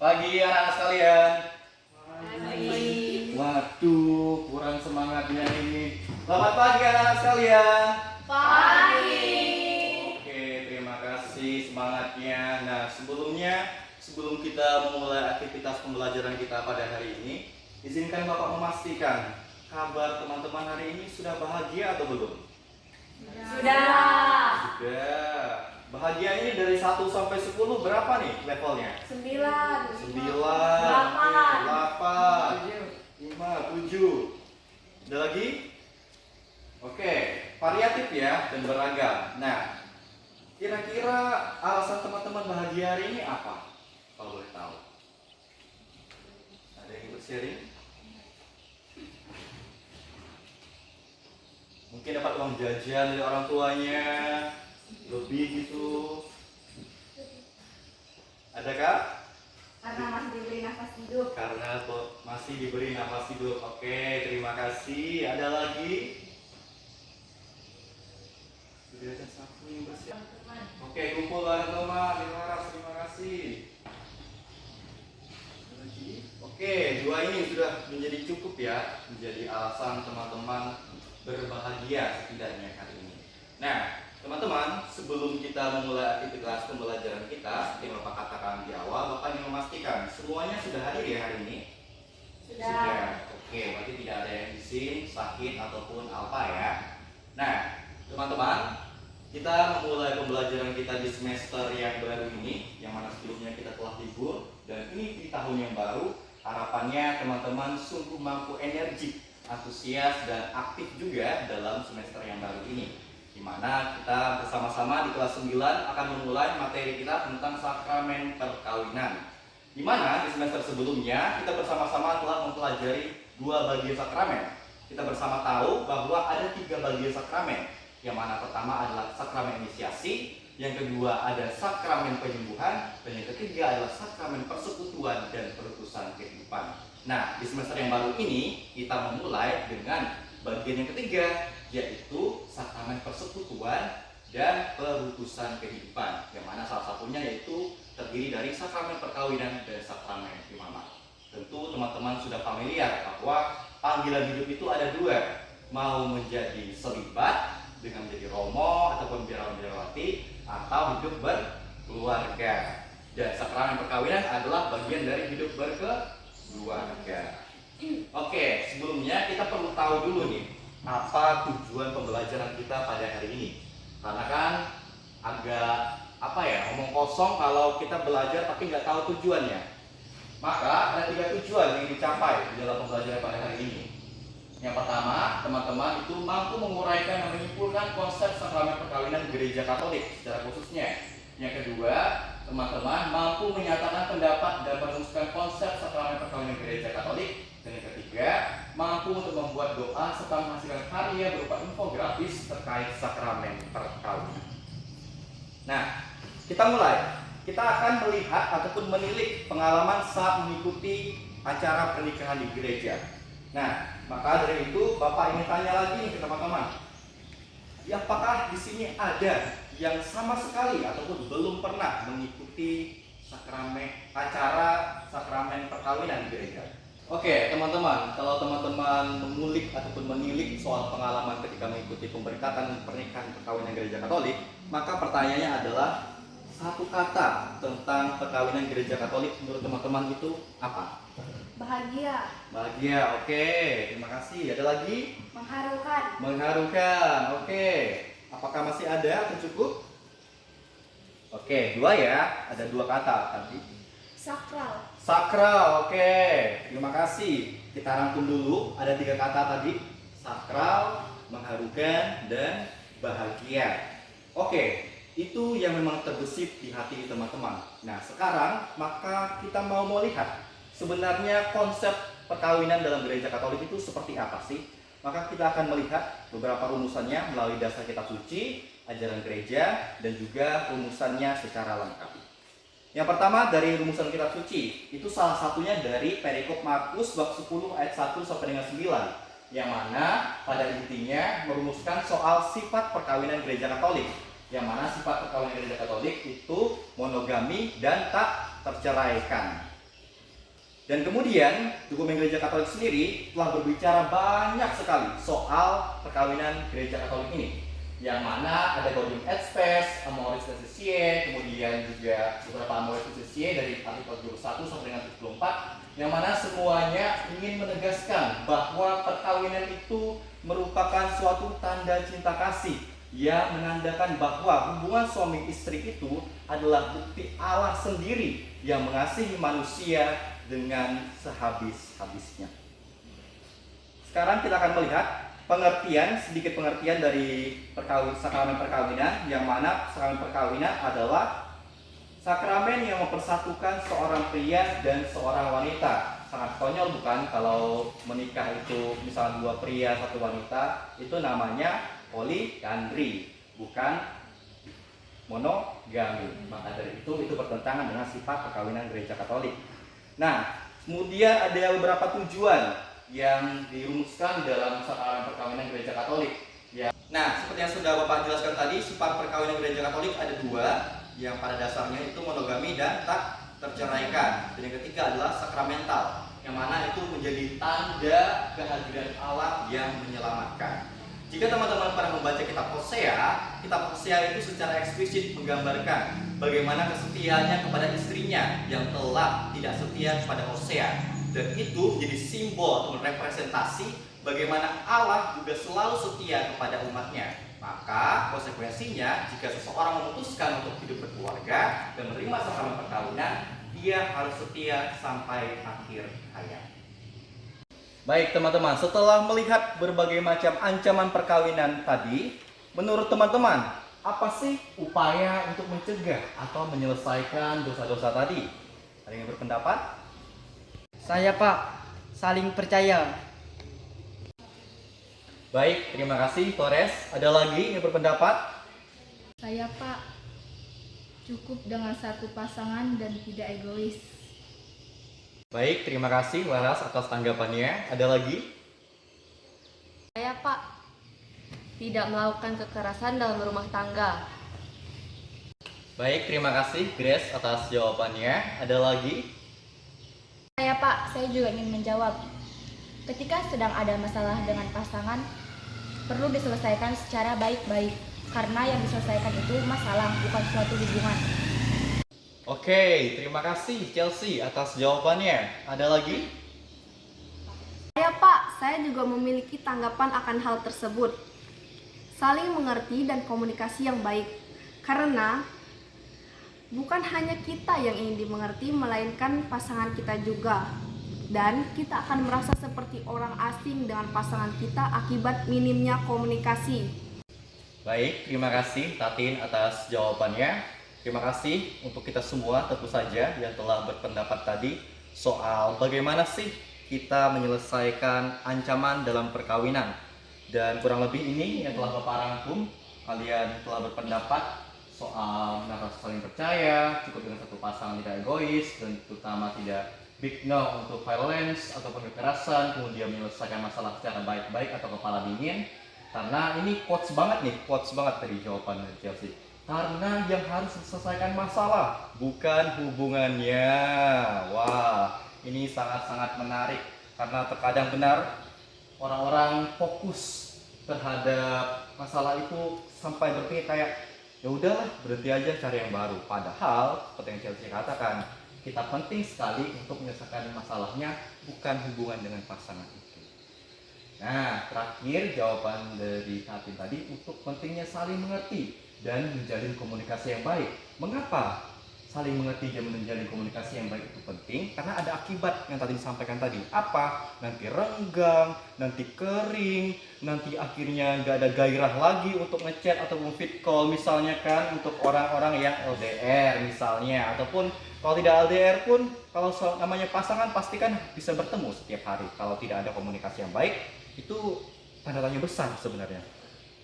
Pagi anak-anak sekalian. Pagi. Waduh, kurang semangatnya ini. Selamat pagi anak-anak sekalian. Pagi. Oke, terima kasih semangatnya. Nah, sebelum kita memulai aktivitas pembelajaran kita pada hari ini, izinkan Bapak memastikan kabar teman-teman hari ini sudah bahagia atau belum? Sudah. Sudah. Bahagia ini dari 1 sampai 10 berapa nih levelnya? 9. 9, 8, 5, 7. Ada lagi? Oke, variatif ya dan beragam. Nah, kira-kira alasan teman-teman bahagia hari ini apa? Kalau boleh tahu. Ada yang ikut sharing? Mungkin dapat uang jajan dari orang tuanya, lebih gitu. Adakah? Karena masih diberi nafas hidup. Karena masih diberi nafas hidup. Oke, terima kasih. Ada lagi? Sudah ada satu yang bersiap. Oke, kumpul bareng teman. Terima kasih. Ada lagi? Oke, 2 ini sudah menjadi cukup ya, menjadi alasan teman-teman berbahagia setidaknya hari ini. Nah, teman-teman, sebelum kita memulai aktivitas pembelajaran kita, seperti yang Bapak katakan di awal, Bapak ingin memastikan semuanya sudah hadir ya hari ini? Sudah. Oke, berarti tidak ada yang izin, sakit, ataupun apa ya. Nah, teman-teman, kita memulai pembelajaran kita di semester yang baru ini, yang mana sebelumnya kita telah libur, dan ini di tahun yang baru, harapannya teman-teman sungguh mampu energik, antusias, dan aktif juga dalam semester yang baru ini, di mana kita bersama-sama di kelas 9 akan memulai materi kita tentang sakramen perkawinan. Di mana di semester sebelumnya kita bersama-sama telah mempelajari 2 bagian sakramen. Kita bersama tahu bahwa ada 3 bagian sakramen, yang mana pertama adalah sakramen inisiasi, yang kedua ada sakramen penyembuhan, dan yang ketiga adalah sakramen persekutuan dan perutusan kehidupan. Nah, di semester yang baru ini kita memulai dengan bagian yang ketiga, yaitu sakramen persekutuan dan perutusan kehidupan, yang mana salah satunya yaitu terdiri dari sakramen perkawinan dan sakramen imamat. Tentu teman-teman sudah familiar bahwa panggilan hidup itu ada 2, mau menjadi selibat dengan menjadi romo ataupun biarawati, atau hidup berkeluarga. Dan sakramen perkawinan adalah bagian dari hidup berkeluarga. Oke, sebelumnya kita perlu tahu dulu nih, apa tujuan pembelajaran kita pada hari ini. Karena kan agak omong kosong kalau kita belajar tapi nggak tahu tujuannya. Maka ada 3 tujuan yang dicapai di dalam pembelajaran pada hari ini. Yang pertama, teman-teman itu mampu menguraikan dan menyimpulkan konsep sakramen perkawinan gereja Katolik secara khususnya. Yang kedua, teman-teman mampu menyatakan pendapat dan merumuskan konsep sakramen perkawinan gereja Katolik. Dan yang ketiga, mampu untuk membuat doa serta menghasilkan karya berupa infografis terkait sakramen perkawinan. Nah, kita mulai. Kita akan melihat ataupun menilik pengalaman saat mengikuti acara pernikahan di gereja. Nah, maka dari itu Bapak ingin tanya lagi ke teman-teman. Apakah di sini ada yang sama sekali ataupun belum pernah mengikuti acara sakramen perkawinan di gereja? Oke, teman-teman, kalau teman-teman mengulik ataupun menilik soal pengalaman ketika mengikuti pemberkatan pernikahan perkawinan gereja Katolik, maka pertanyaannya adalah 1 kata tentang perkawinan gereja Katolik menurut teman-teman itu apa? Bahagia. Bahagia, oke. Terima kasih. Ada lagi? Mengharukan. Mengharukan, oke. Apakah masih ada atau cukup? Oke, 2 ya. Ada 2 kata tadi. Sakral. Sakral, oke. Terima kasih. Kita rangkum dulu. Ada 3 kata tadi. Sakral, mengharukan, dan bahagia. Oke, itu yang memang terbesit di hati teman-teman. Nah, sekarang maka kita mau lihat sebenarnya konsep perkawinan dalam gereja Katolik itu seperti apa sih? Maka kita akan melihat beberapa rumusannya melalui dasar kitab suci, ajaran gereja, dan juga rumusannya secara lengkap. Yang pertama dari rumusan kitab suci, itu salah satunya dari perikop Markus bab 10 ayat 1 sampai dengan 9, yang mana pada intinya merumuskan soal sifat perkawinan gereja Katolik, yang mana sifat perkawinan gereja Katolik itu monogami dan tak terceraikan. Dan kemudian dokumen Gereja Katolik sendiri telah berbicara banyak sekali soal perkawinan Gereja Katolik ini, yang mana ada Gaudium et Spes, Amoris Laetitia, kemudian juga beberapa Amoris Laetitia dari artikel 21 sampai dengan 74, yang mana semuanya ingin menegaskan bahwa perkawinan itu merupakan suatu tanda cinta kasih yang menandakan bahwa hubungan suami istri itu adalah bukti Allah sendiri yang mengasihi manusia dengan sehabis-habisnya. Sekarang kita akan melihat sedikit pengertian dari sakramen perkawinan, yang mana sakramen perkawinan adalah sakramen yang mempersatukan seorang pria dan seorang wanita. Sangat konyol bukan kalau menikah itu misalnya 2 pria 1 wanita, itu namanya poligandri, bukan monogami. Maka dari itu bertentangan dengan sifat perkawinan Gereja Katolik. Nah, kemudian ada beberapa tujuan yang dirumuskan dalam sakramen perkawinan Gereja Katolik. Ya. Nah, seperti yang sudah Bapak jelaskan tadi, sifat perkawinan Gereja Katolik ada 2, yang pada dasarnya itu monogami dan tak terceraikan. Dan yang ketiga adalah sakramental, yang mana itu menjadi tanda kehadiran Allah yang menyelamatkan. Jika teman-teman pernah membaca kitab Hosea itu secara eksplisit menggambarkan bagaimana kesetiaannya kepada istrinya yang telah tidak setia kepada Hosea. Dan itu menjadi simbol atau representasi bagaimana Allah juga selalu setia kepada umatnya. Maka konsekuensinya, jika seseorang memutuskan untuk hidup berkeluarga dan menerima sakramen perkawinan, dia harus setia sampai akhir hayat. Baik teman-teman, setelah melihat berbagai macam ancaman perkawinan tadi, menurut teman-teman, apa sih upaya untuk mencegah atau menyelesaikan dosa-dosa tadi? Ada yang berpendapat? Saya Pak, saling percaya. Baik, terima kasih Torres. Ada lagi yang berpendapat? Saya Pak, cukup dengan 1 pasangan dan tidak egois. Baik, terima kasih Laras atas tanggapannya. Ada lagi? Saya Pak, tidak melakukan kekerasan dalam rumah tangga. Baik, terima kasih Grace atas jawabannya. Ada lagi? Saya Pak, saya juga ingin menjawab. Ketika sedang ada masalah dengan pasangan, perlu diselesaikan secara baik-baik, karena yang diselesaikan itu masalah, bukan suatu hubungan. Oke, terima kasih Chelsea atas jawabannya. Ada lagi? Saya Pak, saya juga memiliki tanggapan akan hal tersebut. Saling mengerti dan komunikasi yang baik. Karena bukan hanya kita yang ingin dimengerti, melainkan pasangan kita juga. Dan kita akan merasa seperti orang asing dengan pasangan kita akibat minimnya komunikasi. Baik, terima kasih Tatin atas jawabannya. Terima kasih untuk kita semua tentu saja yang telah berpendapat tadi soal bagaimana sih kita menyelesaikan ancaman dalam perkawinan. Dan kurang lebih ini yang telah Bapak rangkum. Kalian telah berpendapat soal rasa saling percaya, cukup dengan 1 pasangan tidak egois, dan terutama tidak big no untuk violence ataupun kekerasan, kemudian menyelesaikan masalah secara baik-baik atau kepala dingin. Karena ini quotes banget dari jawaban dari Chelsea. Karena yang harus diselesaikan masalah, bukan hubungannya. Wah, ini sangat-sangat menarik. Karena terkadang benar orang-orang fokus terhadap masalah itu sampai berpikir kayak, ya udahlah, berhenti aja cari yang baru. Padahal, seperti yang Chelsea katakan, kita penting sekali untuk menyelesaikan masalahnya, bukan hubungan dengan pasangan itu. Nah, terakhir jawaban dari Tatin tadi untuk pentingnya saling mengerti dan menjalin komunikasi yang baik. Mengapa saling mengerti dan menjalin komunikasi yang baik itu penting? Karena ada akibat yang tadi disampaikan tadi. Apa? Nanti renggang, nanti kering, nanti akhirnya nggak ada gairah lagi untuk ngechat atau fit call misalnya kan, untuk orang-orang yang LDR misalnya. Ataupun kalau tidak LDR pun, kalau namanya pasangan pasti kan bisa bertemu setiap hari. Kalau tidak ada komunikasi yang baik, itu tanda tanya besar sebenarnya.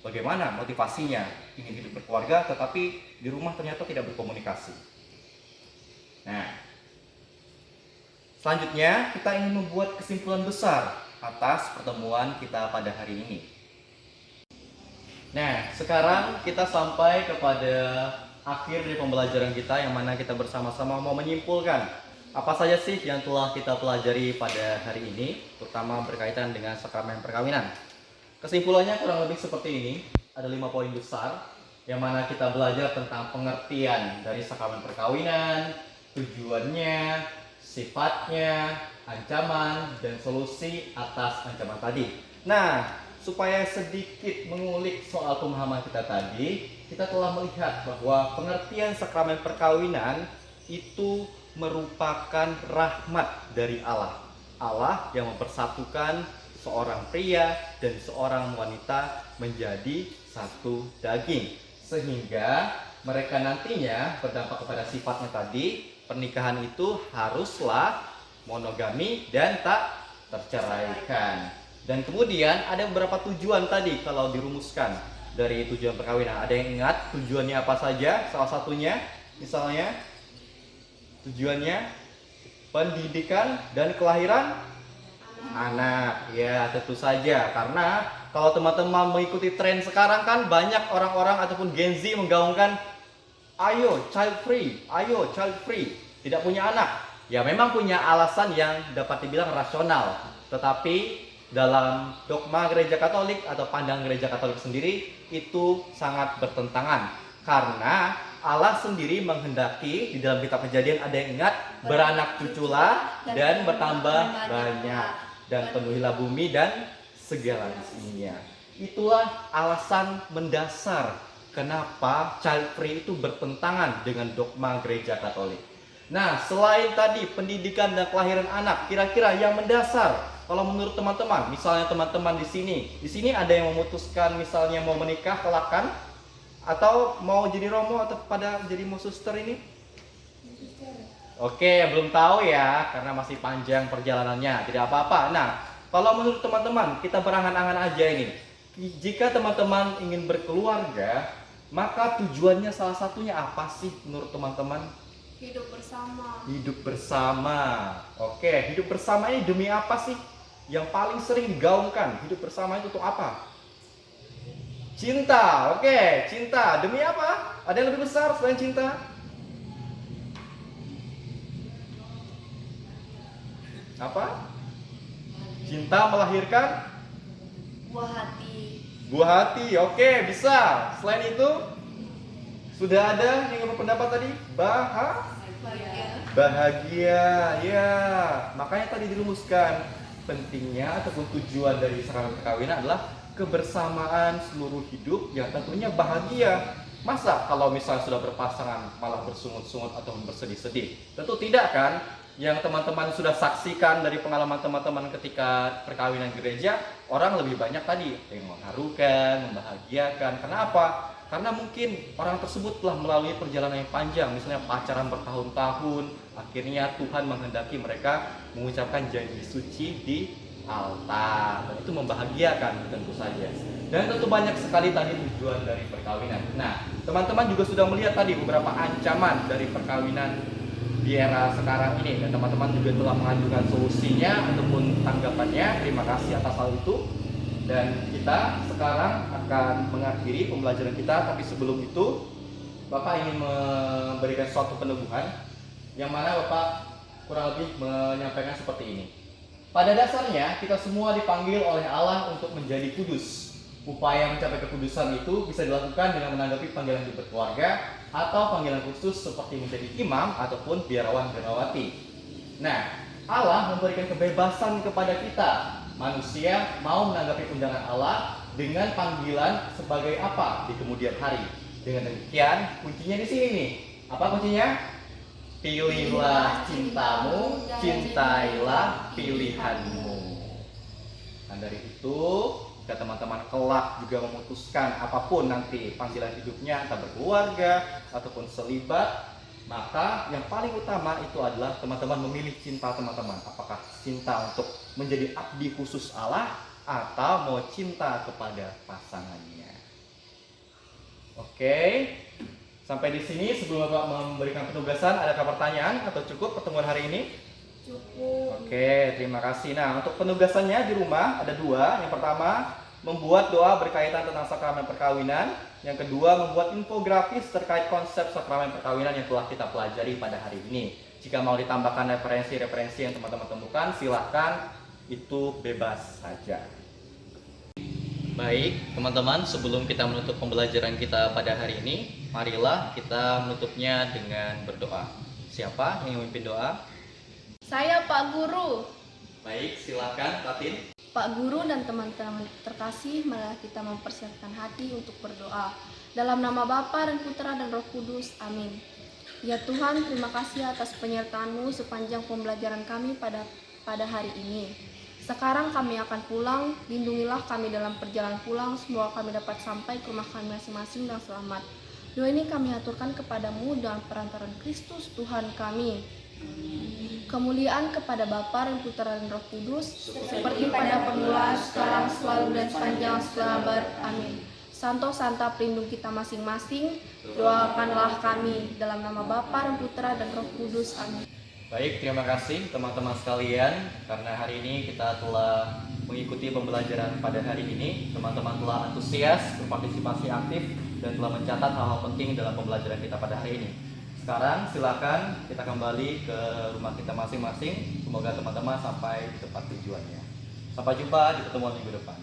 Bagaimana motivasinya ingin hidup berkeluarga tetapi di rumah ternyata tidak berkomunikasi. Nah, selanjutnya kita ingin membuat kesimpulan besar atas pertemuan kita pada hari ini. Nah, sekarang kita sampai kepada akhir dari pembelajaran kita, yang mana kita bersama-sama mau menyimpulkan Apa saja sih yang telah kita pelajari pada hari ini, terutama berkaitan dengan sakramen perkawinan? Kesimpulannya kurang lebih seperti ini. Ada 5 poin besar, yang mana kita belajar tentang pengertian dari sakramen perkawinan, tujuannya, sifatnya, ancaman, dan solusi atas ancaman tadi. Nah, supaya sedikit mengulik soal pemahaman kita tadi, kita telah melihat bahwa pengertian sakramen perkawinan itu merupakan rahmat dari Allah. Allah yang mempersatukan seorang pria dan seorang wanita menjadi satu daging, sehingga mereka nantinya berdampak kepada sifatnya tadi. Pernikahan itu haruslah monogami dan tak terceraikan. Dan kemudian ada beberapa tujuan tadi kalau dirumuskan dari tujuan perkawinan. Ada yang ingat tujuannya apa saja? Salah satunya misalnya tujuannya pendidikan dan kelahiran anak. Ya, tentu saja, karena kalau teman-teman mengikuti tren sekarang kan banyak orang-orang ataupun Gen Z menggaungkan ayo child free, tidak punya anak. Ya, memang punya alasan yang dapat dibilang rasional, tetapi dalam dogma gereja Katolik atau pandangan gereja Katolik sendiri itu sangat bertentangan, karena Allah sendiri menghendaki di dalam kitab Kejadian ada yang ingat, beranak cuculah dan bertambah banyak dan penuhilah bumi dan segala isinya. Itulah alasan mendasar kenapa child free itu bertentangan dengan dogma gereja Katolik. Nah, selain tadi pendidikan dan kelahiran anak, kira-kira yang mendasar kalau menurut teman-teman, misalnya teman-teman di sini ada yang memutuskan misalnya mau menikah kelakan atau mau jadi romo atau pada jadi mau suster ini? Oke, belum tahu ya, karena masih panjang perjalanannya, tidak apa-apa. Nah, kalau menurut teman-teman, kita berangan-angan aja ini. Jika teman-teman ingin berkeluarga, maka tujuannya salah satunya apa sih menurut teman-teman? Hidup bersama. Hidup bersama. Oke, hidup bersama ini demi apa sih? Yang paling sering digaungkan, hidup bersama itu untuk apa? Cinta. Oke, cinta. Demi apa? Ada yang lebih besar selain cinta? Apa? Cinta melahirkan Buah hati. buah hati. Oke, bisa. Selain itu, sudah ada yang berpendapat tadi bahagia. Ya, makanya tadi dirumuskan pentingnya ataupun tujuan dari sakramen perkawinan adalah kebersamaan seluruh hidup yang tentunya bahagia. Masa kalau misalnya sudah berpasangan malah bersungut-sungut atau bersedih-sedih? Tentu tidak kan? Yang teman-teman sudah saksikan dari pengalaman teman-teman ketika perkawinan gereja, orang lebih banyak tadi yang mengharukan, membahagiakan. Kenapa? Karena mungkin orang tersebut telah melalui perjalanan yang panjang, misalnya pacaran bertahun-tahun, akhirnya Tuhan menghendaki mereka mengucapkan janji suci di altar, dan itu membahagiakan tentu saja. Dan tentu banyak sekali tadi tujuan dari perkawinan. Nah, teman-teman juga sudah melihat tadi beberapa ancaman dari perkawinan di era sekarang ini, dan teman-teman juga telah mengajukan solusinya ataupun tanggapannya. Terima kasih atas hal itu. Dan kita sekarang akan mengakhiri pembelajaran kita, tapi sebelum itu Bapak ingin memberikan suatu peneguhan, yang mana Bapak kurang lebih menyampaikan seperti ini. Pada dasarnya kita semua dipanggil oleh Allah untuk menjadi kudus. Upaya mencapai kekudusan itu bisa dilakukan dengan menanggapi panggilan hidup berkeluarga atau panggilan khusus seperti menjadi imam ataupun biarawan biarawati. Nah, Allah memberikan kebebasan kepada kita. Manusia mau menanggapi undangan Allah dengan panggilan sebagai apa di kemudian hari. Dengan demikian, kuncinya di sini nih. Apa kuncinya? Pilihlah cintamu, cintailah pilihanmu. Dan dari itu, jika teman-teman kelak juga memutuskan apapun nanti panggilan hidupnya, entah berkeluarga ataupun selibat, maka yang paling utama itu adalah teman-teman memilih cinta teman-teman. Apakah cinta untuk menjadi abdi khusus Allah atau mau cinta kepada pasangannya. Oke, sampai di sini. Sebelum Bapak memberikan penugasan, adakah pertanyaan atau cukup pertemuan hari ini? Cukup. Oke, terima kasih. Nah, untuk penugasannya di rumah ada 2. Yang pertama, membuat doa berkaitan tentang sakramen perkawinan. Yang kedua, membuat infografis terkait konsep sakramen perkawinan yang telah kita pelajari pada hari ini. Jika mau ditambahkan referensi-referensi yang teman-teman temukan, silahkan, itu bebas saja. Baik, teman-teman, sebelum kita menutup pembelajaran kita pada hari ini, marilah kita menutupnya dengan berdoa. Siapa yang memimpin doa? Saya Pak Guru. Baik, silakan, Tatin. Pak Guru dan teman-teman terkasih, marilah kita mempersiapkan hati untuk berdoa. Dalam nama Bapa dan Putra dan Roh Kudus, amin. Ya Tuhan, terima kasih atas penyertaan-Mu sepanjang pembelajaran kami pada hari ini. Sekarang kami akan pulang, lindungilah kami dalam perjalanan pulang, semoga kami dapat sampai ke rumah kami masing-masing dan selamat. Doa ini kami aturkan kepadamu dengan perantaran Kristus Tuhan kami. Kemuliaan kepada Bapa dan Putra dan Roh Kudus, seperti pada permulaan, sekarang, selalu dan sepanjang segala abad. Amin. Santo Santa, pelindung kita masing-masing, doakanlah kami dalam nama Bapa dan Putra dan Roh Kudus. Amin. Baik, terima kasih teman-teman sekalian, karena hari ini kita telah mengikuti pembelajaran pada hari ini. Teman-teman telah antusias, berpartisipasi aktif, dan telah mencatat hal-hal penting dalam pembelajaran kita pada hari ini. Sekarang silakan kita kembali ke rumah kita masing-masing. Semoga teman-teman sampai di tempat tujuannya. Sampai jumpa di pertemuan minggu depan.